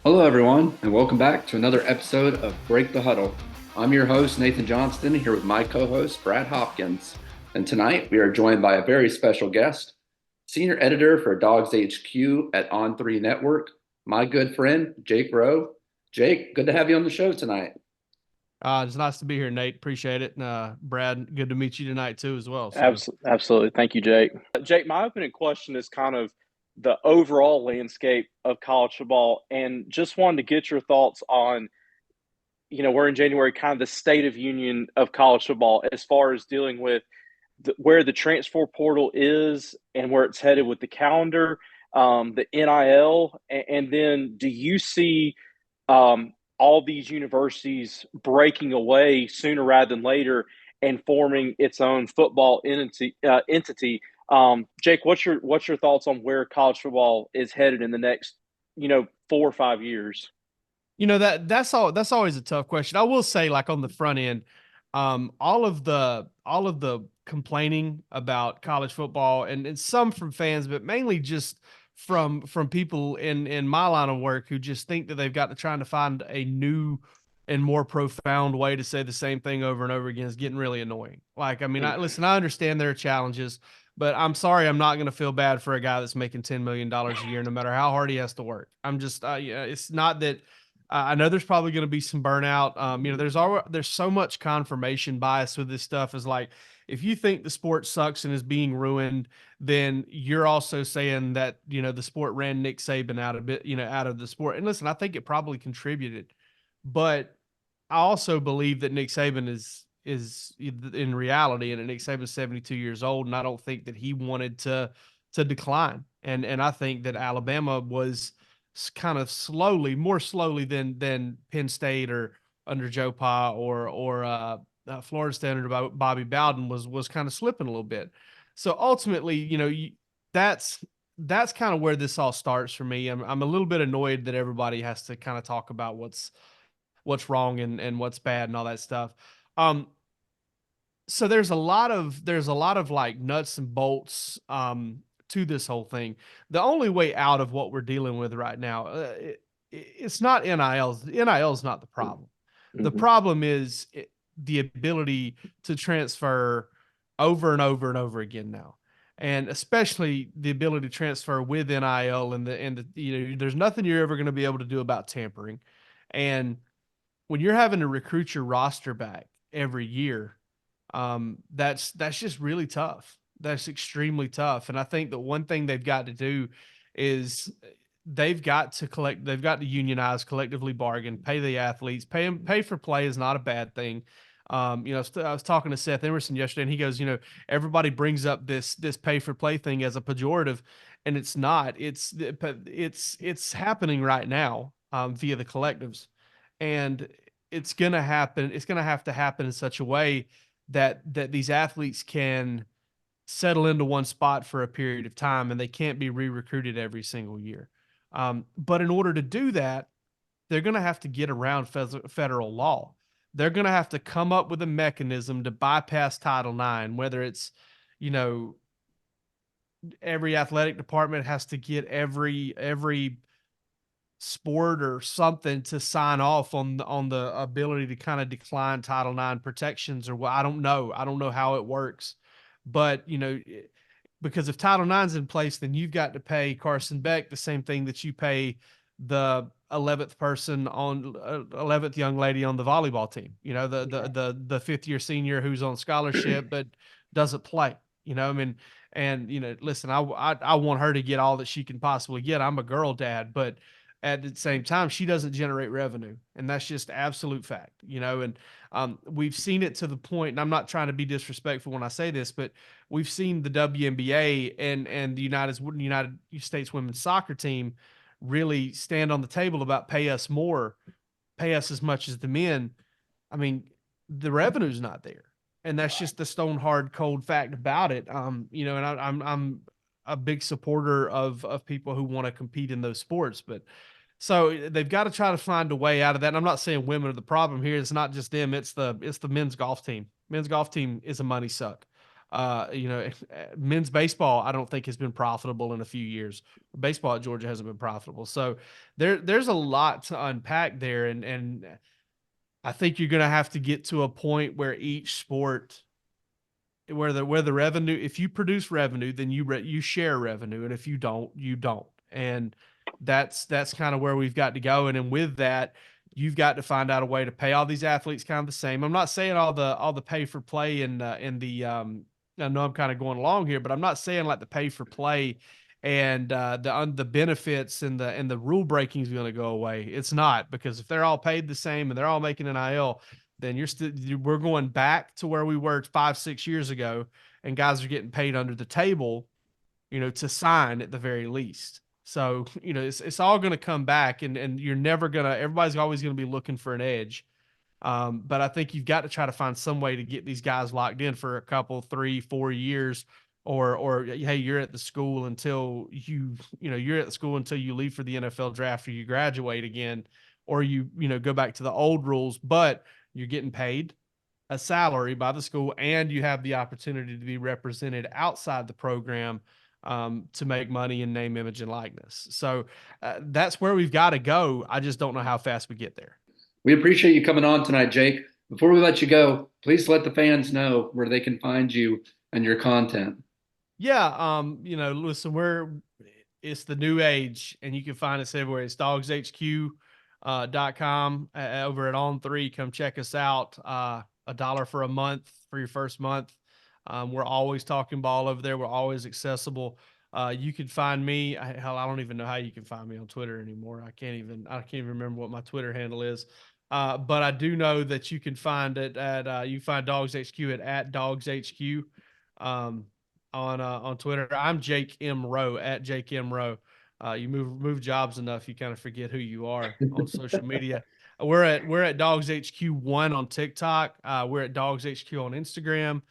Hello, everyone, and welcome back to another episode of Break the Huddle. I'm your host, Nathan Johnston, here with my co-host, Brad Hopkins. And tonight we are joined by a very special guest, Senior Editor for DawgsHQ at On3 Network, my good friend, Jake Rowe. Jake, good to have you on the show tonight. It's nice to be here, Nate. Appreciate it. And Brad, good to meet you tonight too, as well. Absolutely. Thank you, Jake. Jake, my opening question is kind of the overall landscape of college football, and just wanted to get your thoughts on, we're in January, kind of the state of union of college football as far as dealing with where the transfer portal is and where it's headed with the calendar, the NIL, and then do you see all these universities breaking away sooner rather than later and forming its own football entity? Jake, what's your thoughts on where college football is headed in the next 4 or 5 years? That's always a tough question. I will say, like on the front end, all of the complaining about college football and some from fans, but mainly just from people in my line of work who just think that they've got to trying to find a new and more profound way to say the same thing over and over again is getting really annoying. Like, I mean, listen, I understand there are challenges, but I'm sorry, I'm not going to feel bad for a guy that's making $10 million a year, no matter how hard he has to work. I'm just, it's not that. I know there's probably going to be some burnout. There's so much confirmation bias with this stuff. Is like, if you think the sport sucks and is being ruined, then you're also saying that the sport ran Nick Saban out of the sport. And listen, I think it probably contributed, but I also believe that Nick Saban is in reality, and Nick Saban's 72 years old, and I don't think that he wanted to decline. And I think that Alabama was kind of more slowly than Penn State or under Joe Pa or Florida State under Bobby Bowden was kind of slipping a little bit. So ultimately, that's kind of where this all starts for me. I'm a little bit annoyed that everybody has to kind of talk about what's wrong and what's bad and all that stuff. So there's a lot of like nuts and bolts to this whole thing. The only way out of what we're dealing with right now, it's not NIL. NIL is not the problem. The problem is the ability to transfer over and over and over again now, and especially the ability to transfer with NIL and there's nothing you're ever going to be able to do about tampering, and when you're having to recruit your roster back every year, that's just really tough. That's extremely tough. And I think the one thing they've got to do is they've got to unionize, collectively bargain, pay the athletes, pay for play is not a bad thing. I was talking to Seth Emerson yesterday, and he goes, everybody brings up this pay for play thing as a pejorative, and it's not. It's happening right now via the collectives, and it's gonna happen. It's gonna have to happen in such a way that these athletes can settle into one spot for a period of time, and they can't be re-recruited every single year. But in order to do that, they're going to have to get around federal law. They're going to have to come up with a mechanism to bypass Title IX, whether it's, every athletic department has to get every sport or something to sign off on the ability to kind of decline Title IX protections, or what. I don't know how it works. But, because if Title IX is in place, then you've got to pay Carson Beck the same thing that you pay the 11th young lady on the volleyball team, the fifth year senior who's on scholarship, but doesn't play, I mean, and, listen, I want her to get all that she can possibly get. I'm a girl dad, but at the same time, she doesn't generate revenue, and that's just absolute fact, and we've seen it to the point, and I'm not trying to be disrespectful when I say this, but we've seen the WNBA and the United States women's soccer team really stand on the table about pay us more, pay us as much as the men. I mean, the revenue's not there, and that's just the stone hard cold fact about it. And I'm a big supporter of people who want to compete in those sports, but so they've got to try to find a way out of that. And I'm not saying women are the problem here. It's not just them. It's the men's golf team. Men's golf team is a money suck. Men's baseball, I don't think has been profitable in a few years. Baseball at Georgia hasn't been profitable. So there's a lot to unpack there. And I think you're going to have to get to a point where each sport, where the revenue, if you produce revenue, then you share revenue. And if you don't, you don't. And that's kind of where we've got to go. And then with that, you've got to find out a way to pay all these athletes kind of the same. I'm not saying all the pay for play and I know I'm kind of going along here, but I'm not saying like the pay for play and the benefits and the rule breaking is going to go away. It's not, because if they're all paid the same and they're all making an IL, then we're going back to where we were 5-6 years ago, and guys are getting paid under the table, to sign at the very least. So, it's all going to come back, and you're never going to, everybody's always going to be looking for an edge. But I think you've got to try to find some way to get these guys locked in for a couple, 3-4 years, or hey, you're at the school until you're at the school until you leave for the NFL draft or you graduate again, or you go back to the old rules, but you're getting paid a salary by the school and you have the opportunity to be represented outside the program to make money in name, image, and likeness. So that's where we've got to go. I just don't know how fast we get there. We appreciate you coming on tonight, Jake. Before we let you go, please let the fans know where they can find you and your content. Yeah. Listen, it's the new age, and you can find us everywhere. It's DawgsHQ.com over at On3. Come check us out. $1 for a month for your first month. We're always talking ball over there. We're always accessible. You can find me. I don't even know how you can find me on Twitter anymore. I can't even remember what my Twitter handle is. But I do know that you can find it you find DawgsHQ at DawgsHQ on Twitter. I'm Jake M. Rowe at Jake M. Rowe. You move jobs enough, you kind of forget who you are on social media. We're at DawgsHQ1 on TikTok. We're at DawgsHQ on Instagram.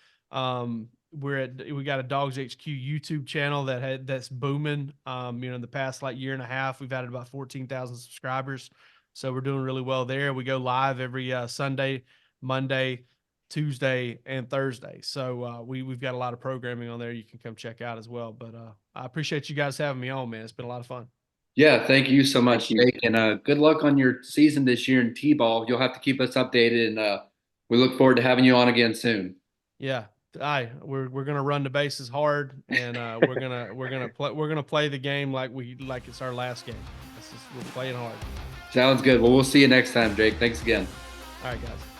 We got a DawgsHQ YouTube channel that's booming. In the past year and a half, we've added about 14,000 subscribers. So we're doing really well there. We go live every Sunday, Monday, Tuesday, and Thursday. So we've got a lot of programming on there you can come check out as well. But I appreciate you guys having me on, man. It's been a lot of fun. Yeah, thank you so much, Jake, and good luck on your season this year in T-ball. You'll have to keep us updated, and we look forward to having you on again soon. Yeah, we're gonna run the bases hard, and we're gonna play the game like it's our last game. We're playing hard. Sounds good. Well, we'll see you next time, Jake. Thanks again. All right, guys.